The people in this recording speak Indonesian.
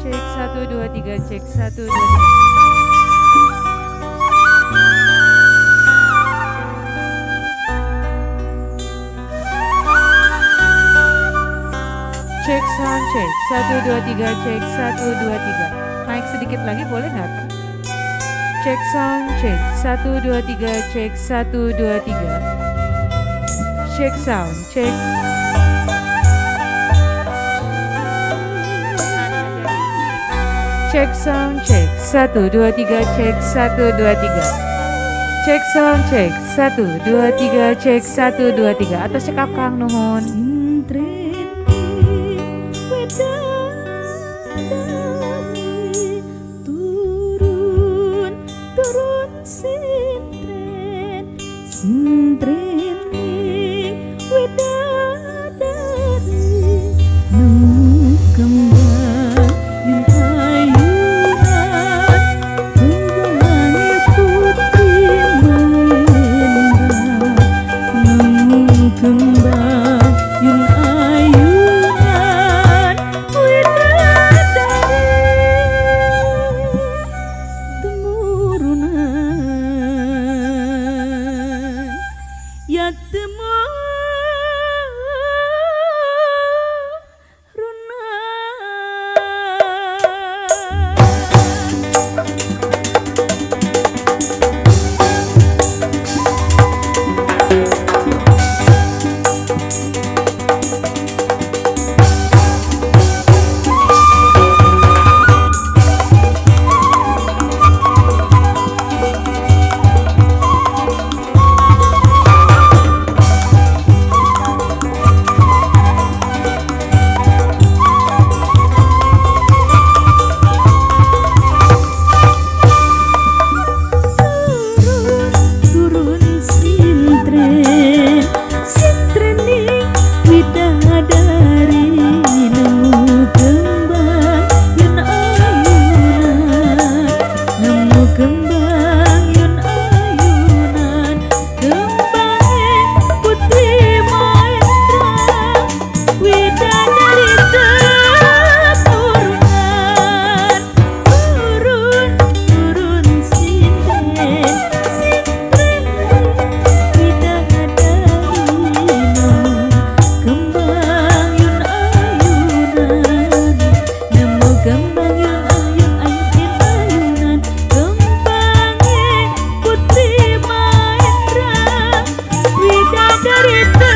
cek 1 2 3 cek 1 2 3. Cek sound cek 1 2 3 cek 1 2 3. Naik sedikit lagi boleh nggak? Cek sound cek 1 2 3 cek 1 2 3. Cek sound cek. Cek sound cek 1 2 3 cek 1 2 3. Cek sound cek 1 2 3 cek 1 2 3. Atas cekap Kang nuhun. Turun turun sintren sintren widadari nemu kembang yun ayunan kembang putri menendang nemu kembang yun ayunan widadari temurunan ya dari